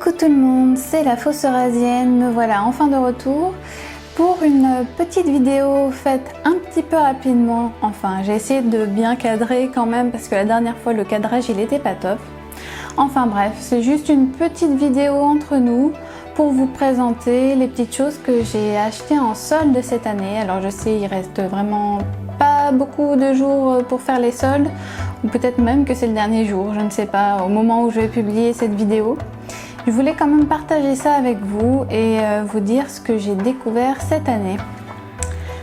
Coucou tout le monde, c'est la fausse eurasienne, me voilà enfin de retour pour une petite vidéo faite un petit peu rapidement. Enfin, j'ai essayé de bien cadrer quand même parce que la dernière fois le cadrage il était pas top. Enfin bref, c'est juste une petite vidéo entre nous pour vous présenter les petites choses que j'ai achetées en solde cette année. Alors je sais, il reste vraiment pas beaucoup de jours pour faire les soldes, ou peut-être même que c'est le dernier jour, je ne sais pas, au moment où je vais publier cette vidéo. Je voulais quand même partager ça avec vous et vous dire ce que j'ai découvert cette année.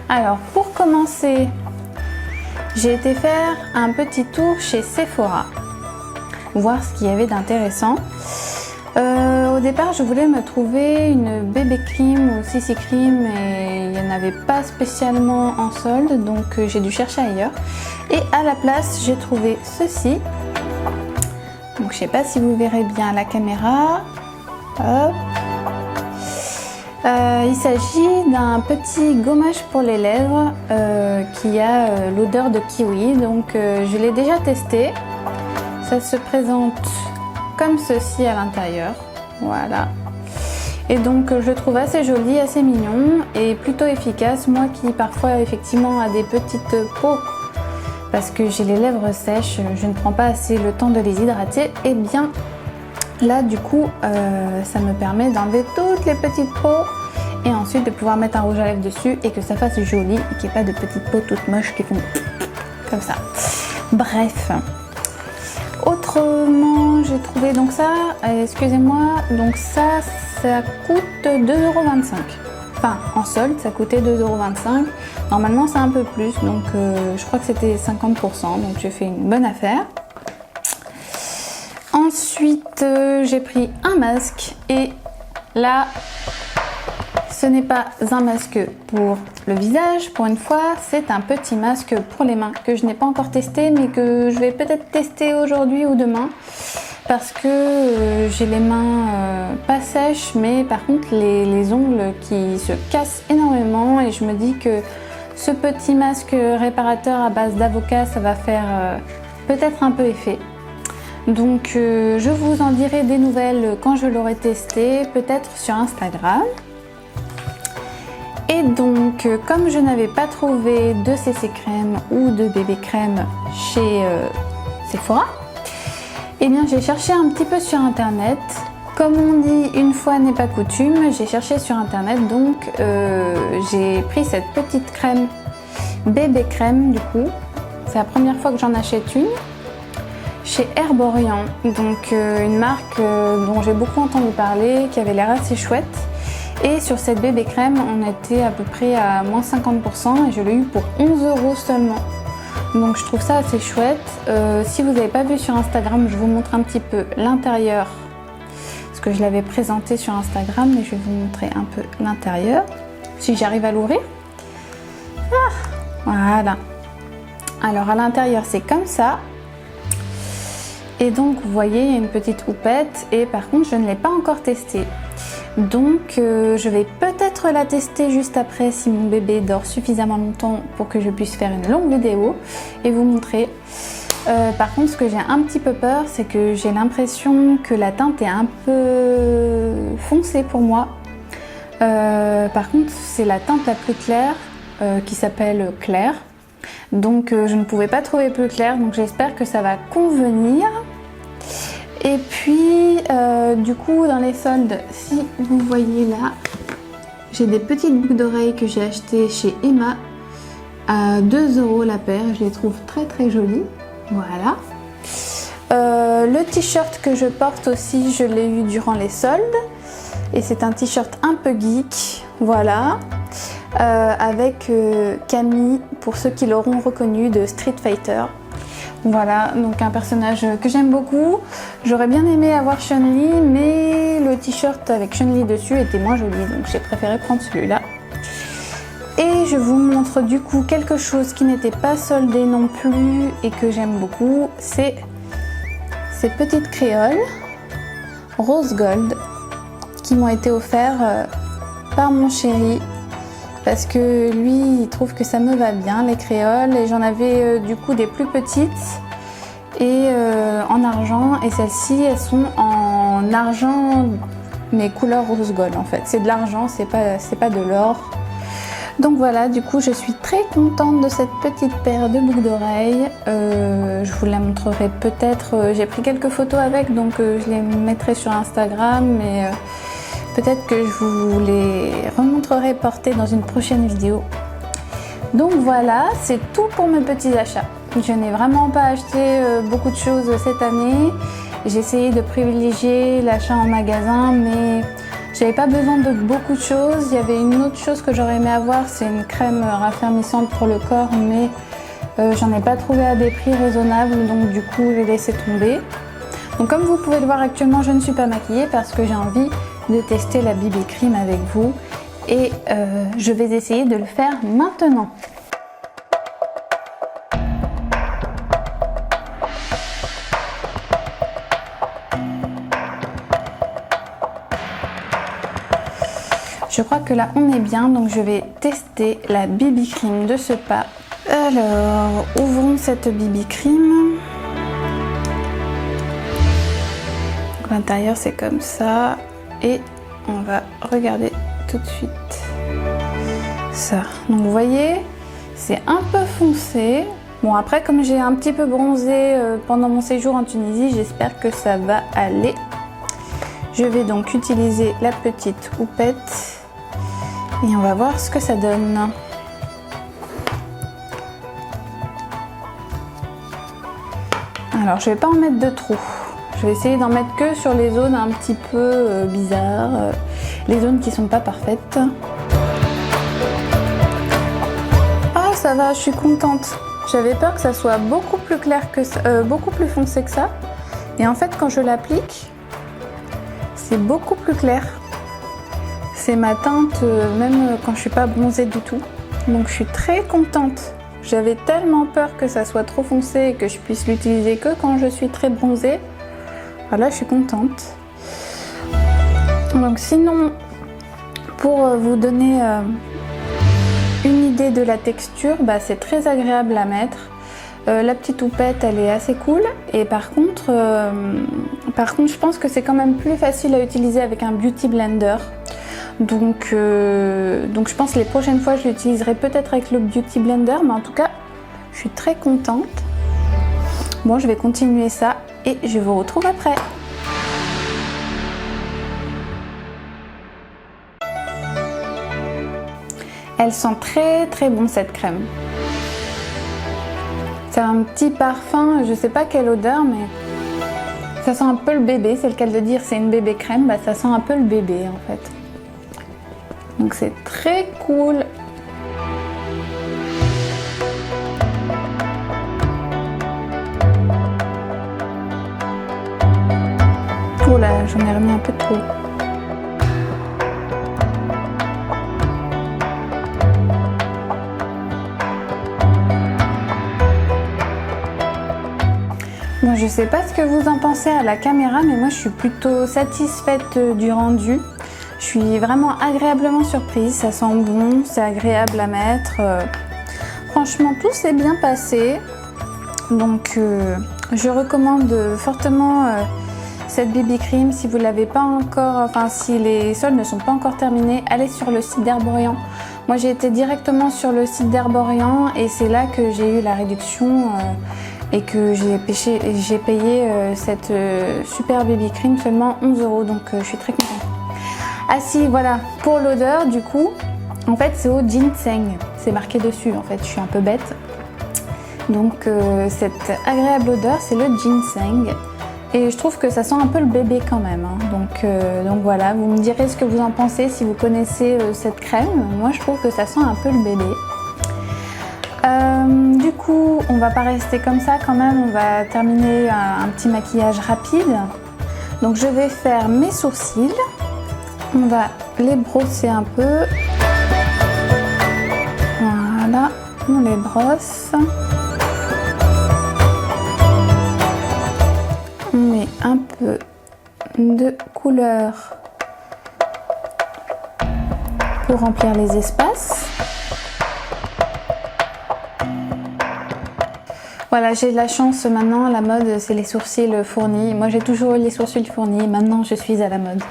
Alors pour commencer, j'ai été faire un petit tour chez Sephora, voir ce qu'il y avait d'intéressant. Au départ, je voulais me trouver une bébé cream ou CC cream et il n'y en avait pas spécialement en solde, donc j'ai dû chercher ailleurs. Et à la place, j'ai trouvé ceci. Donc je sais pas si vous verrez bien à la caméra. Hop. Il s'agit d'un petit gommage pour les lèvres qui a l'odeur de kiwi. Donc je l'ai déjà testé. Ça se présente comme ceci à l'intérieur. Voilà. Et donc je le trouve assez joli, assez mignon et plutôt efficace. Moi qui parfois effectivement a des petites peaux parce que j'ai les lèvres sèches, je ne prends pas assez le temps de les hydrater, et bien là du coup ça me permet d'enlever toutes les petites peaux et ensuite de pouvoir mettre un rouge à lèvres dessus et que ça fasse joli et qu'il n'y ait pas de petites peaux toutes moches qui font comme ça. Bref, autrement j'ai trouvé donc ça, excusez-moi, donc ça coûte 2,25 €. Enfin, en solde, ça coûtait 2,25 €. Normalement, c'est un peu plus, donc je crois que c'était 50%, donc j'ai fait une bonne affaire. Ensuite, j'ai pris un masque et là, ce n'est pas un masque pour le visage, pour une fois, c'est un petit masque pour les mains que je n'ai pas encore testé, mais que je vais peut-être tester aujourd'hui ou demain. Parce que j'ai les mains pas sèches, mais par contre les ongles qui se cassent énormément et je me dis que ce petit masque réparateur à base d'avocat, ça va faire peut-être un peu effet. Donc je vous en dirai des nouvelles quand je l'aurai testé, peut-être sur Instagram. Et donc comme je n'avais pas trouvé de CC crème ou de bébé crème chez Sephora, eh bien j'ai cherché un petit peu sur internet. Comme on dit, une fois n'est pas coutume, j'ai cherché sur internet, donc j'ai pris cette petite crème bébé crème du coup. C'est la première fois que j'en achète une chez Herborian, donc une marque dont j'ai beaucoup entendu parler, qui avait l'air assez chouette. Et sur cette bébé crème, on était à peu près à moins 50% et je l'ai eu pour 11 € seulement. Donc je trouve ça assez chouette. Si vous n'avez pas vu sur Instagram, je vous montre un petit peu l'intérieur. Parce que je l'avais présenté sur Instagram, mais je vais vous montrer un peu l'intérieur. Si j'arrive à l'ouvrir. Ah, voilà. Alors à l'intérieur, c'est comme ça. Et donc vous voyez, il y a une petite houppette. Et par contre, je ne l'ai pas encore testée. Donc je vais peut-être la tester juste après si mon bébé dort suffisamment longtemps pour que je puisse faire une longue vidéo et vous montrer. Par contre, ce que j'ai un petit peu peur, c'est que j'ai l'impression que la teinte est un peu foncée pour moi. Par contre, c'est la teinte la plus claire qui s'appelle Claire. Donc je ne pouvais pas trouver plus clair, donc j'espère que ça va convenir. Et puis, du coup, dans les soldes, si vous voyez là, j'ai des petites boucles d'oreilles que j'ai achetées chez Emma à 2 € la paire. Je les trouve très très jolies. Voilà. Le t-shirt que je porte aussi, je l'ai eu durant les soldes. Et c'est un t-shirt un peu geek. Voilà. Avec Camille, pour ceux qui l'auront reconnu, de Street Fighter. Voilà, donc un personnage que j'aime beaucoup. J'aurais bien aimé avoir Chun-Li, mais le t-shirt avec Chun-Li dessus était moins joli, donc j'ai préféré prendre celui-là. Et je vous montre du coup quelque chose qui n'était pas soldé non plus et que j'aime beaucoup, c'est ces petites créoles rose gold qui m'ont été offertes par mon chéri. Parce que lui, il trouve que ça me va bien, les créoles. Et j'en avais du coup des plus petites et en argent. Et celles-ci, elles sont en en argent, mais couleur rose gold en fait. C'est de l'argent, c'est pas de l'or. Donc voilà, du coup je suis très contente de cette petite paire de boucles d'oreilles. Je vous la montrerai peut-être, j'ai pris quelques photos avec, donc je les mettrai sur Instagram, mais peut-être que je vous les remontrerai portées dans une prochaine vidéo. Donc voilà, c'est tout pour mes petits achats. Je n'ai vraiment pas acheté beaucoup de choses cette année. J'ai essayé de privilégier l'achat en magasin, mais j'avais pas besoin de beaucoup de choses. Il y avait une autre chose que j'aurais aimé avoir, c'est une crème raffermissante pour le corps, mais j'en ai pas trouvé à des prix raisonnables, donc du coup j'ai laissé tomber. Donc comme vous pouvez le voir actuellement, je ne suis pas maquillée parce que j'ai envie de tester la BB Cream avec vous et je vais essayer de le faire maintenant. Je crois que là on est bien, donc je vais tester la BB Cream de ce pas. Alors, ouvrons cette BB Cream. L'intérieur c'est comme ça et on va regarder tout de suite ça. Donc vous voyez, c'est un peu foncé. Bon après, comme j'ai un petit peu bronzé pendant mon séjour en Tunisie, j'espère que ça va aller. Je vais donc utiliser la petite houppette. Et on va voir ce que ça donne. Alors je vais pas en mettre de trop. Je vais essayer d'en mettre que sur les zones un petit peu bizarres, les zones qui sont pas parfaites. Ah ça va, je suis contente. J'avais peur que ça soit beaucoup plus clair que ça, beaucoup plus foncé que ça. Et en fait quand je l'applique, c'est beaucoup plus clair. C'est ma teinte même quand je suis pas bronzée du tout. Donc je suis très contente. J'avais tellement peur que ça soit trop foncé et que je puisse l'utiliser que quand je suis très bronzée. Voilà, je suis contente. Donc sinon, pour vous donner une idée de la texture, bah, c'est très agréable à mettre. La petite houppette, elle est assez cool. Et par contre, je pense que c'est quand même plus facile à utiliser avec un beauty blender. Donc je pense que les prochaines fois je l'utiliserai peut-être avec le Beauty Blender, mais en tout cas je suis très contente. Bon, je vais continuer ça et je vous retrouve après. Elle sent très très bon cette crème. C'est un petit parfum, je sais pas quelle odeur, mais ça sent un peu le bébé, c'est le cas de dire, c'est une bébé crème, bah ça sent un peu le bébé en fait. Donc c'est très cool. Oh là, j'en ai remis un peu trop. Bon, je sais pas ce que vous en pensez à la caméra, mais moi je suis plutôt satisfaite du rendu. Je suis vraiment agréablement surprise, ça sent bon, c'est agréable à mettre. Franchement, tout s'est bien passé. Donc, je recommande fortement cette BB Cream. Si vous l'avez pas encore, enfin si les soldes ne sont pas encore terminés, allez sur le site d'Herborian. Moi, j'ai été directement sur le site d'Herborian et c'est là que j'ai eu la réduction et que j'ai payé cette super BB Cream seulement 11 €. Donc, je suis très contente. Ah si, voilà, pour l'odeur du coup, en fait c'est au ginseng, c'est marqué dessus en fait, je suis un peu bête. Donc cette agréable odeur, c'est le ginseng et je trouve que ça sent un peu le bébé quand même. Hein. Donc voilà, vous me direz ce que vous en pensez si vous connaissez cette crème. Moi je trouve que ça sent un peu le bébé. Du coup, on va pas rester comme ça quand même, on va terminer un petit maquillage rapide. Donc je vais faire mes sourcils. On va les brosser un peu. Voilà, on les brosse. On met un peu de couleur pour remplir les espaces. Voilà, j'ai de la chance maintenant, la mode c'est les sourcils fournis. Moi j'ai toujours eu les sourcils fournis, maintenant je suis à la mode.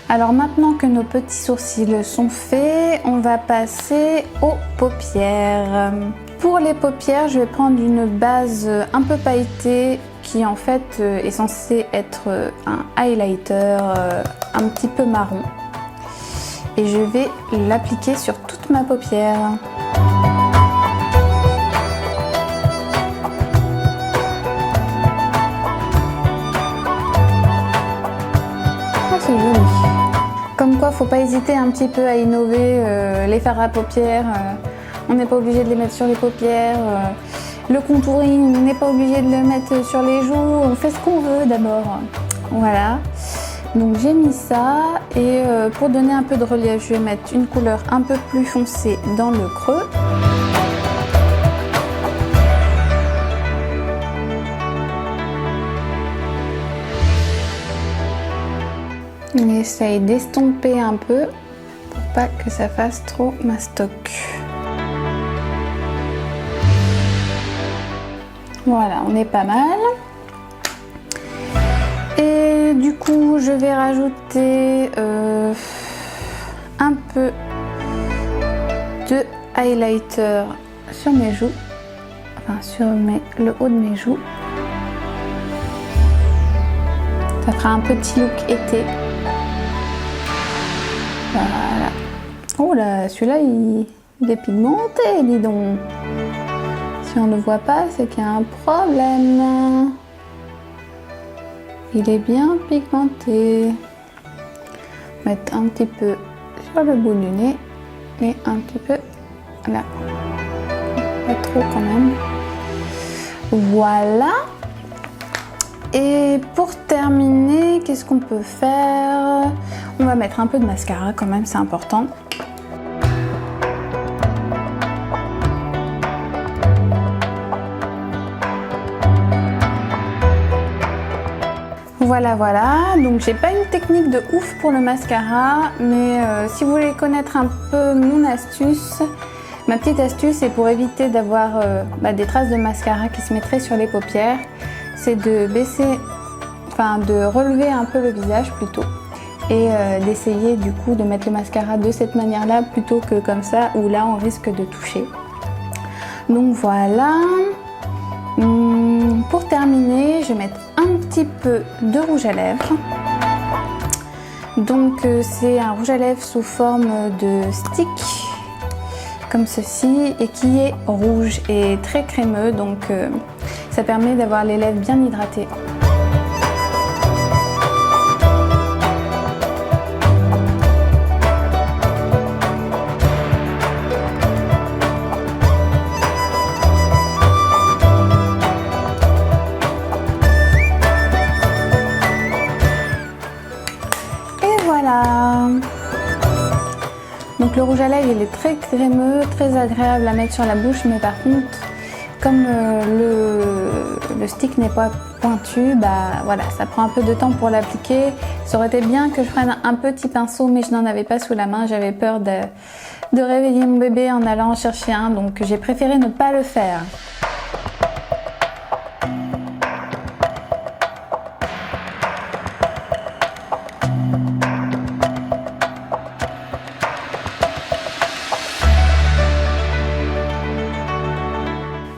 Alors maintenant que nos petits sourcils sont faits, on va passer aux paupières. Pour les paupières, je vais prendre une base un peu pailletée qui en fait est censée être un highlighter un petit peu marron. Et je vais l'appliquer sur toute ma paupière. Oh, c'est joli. Comme quoi, faut pas hésiter un petit peu à innover les fards à paupières. On n'est pas obligé de les mettre sur les paupières. Le contouring, on n'est pas obligé de le mettre sur les joues. On fait ce qu'on veut d'abord. Voilà. Donc j'ai mis ça et pour donner un peu de relief, je vais mettre une couleur un peu plus foncée dans le creux. On essaye d'estomper un peu pour pas que ça fasse trop mastoc. Voilà, on est pas mal. Et du coup, je vais rajouter un peu de highlighter sur mes joues, enfin sur le haut de mes joues. Ça fera un petit look été. Voilà. Oh là, celui-là, il est pigmenté, dis donc. Si on ne le voit pas, c'est qu'il y a un problème. Il est bien pigmenté. Mettre un petit peu sur le bout du nez et un petit peu là. Pas trop quand même. Voilà. Et pour terminer, qu'est-ce qu'on peut faire? On va mettre un peu de mascara quand même, c'est important. Voilà, donc j'ai pas une technique de ouf pour le mascara, mais si vous voulez connaître un peu mon astuce, ma petite astuce est pour éviter d'avoir des traces de mascara qui se mettraient sur les paupières, c'est de baisser, enfin de relever un peu le visage plutôt, et d'essayer du coup de mettre le mascara de cette manière-là plutôt que comme ça où là on risque de toucher. Donc voilà. Pour terminer, je vais mettre un petit peu de rouge à lèvres. Donc c'est un rouge à lèvres sous forme de stick, comme ceci, et qui est rouge et très crémeux, donc ça permet d'avoir les lèvres bien hydratées. Voilà. Donc le rouge à lèvres il est très crémeux, très agréable à mettre sur la bouche, mais par contre comme le stick n'est pas pointu, voilà, ça prend un peu de temps pour l'appliquer. Ça aurait été bien que je prenne un petit pinceau, mais je n'en avais pas sous la main, j'avais peur de réveiller mon bébé en allant en chercher un, donc j'ai préféré ne pas le faire.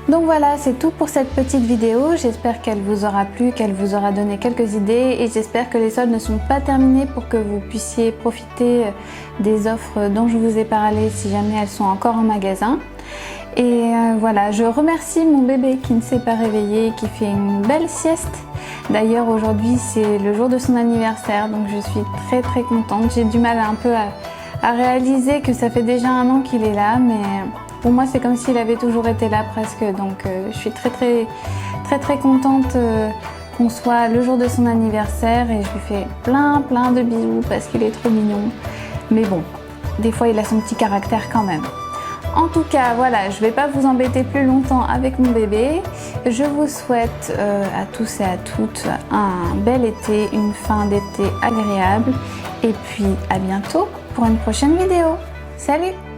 Donc voilà, c'est tout pour cette petite vidéo. J'espère qu'elle vous aura plu, qu'elle vous aura donné quelques idées et j'espère que les soldes ne sont pas terminés pour que vous puissiez profiter des offres dont je vous ai parlé si jamais elles sont encore en magasin. Et voilà, je remercie mon bébé qui ne s'est pas réveillé, qui fait une belle sieste. D'ailleurs aujourd'hui c'est le jour de son anniversaire, donc je suis très contente. J'ai du mal un peu à réaliser que ça fait déjà 1 an qu'il est là, mais pour moi c'est comme s'il avait toujours été là presque, donc je suis très contente qu'on soit le jour de son anniversaire et je lui fais plein de bisous parce qu'il est trop mignon. Mais bon, des fois il a son petit caractère quand même. En tout cas, voilà, je ne vais pas vous embêter plus longtemps avec mon bébé. Je vous souhaite à tous et à toutes un bel été, une fin d'été agréable et puis à bientôt pour une prochaine vidéo. Salut!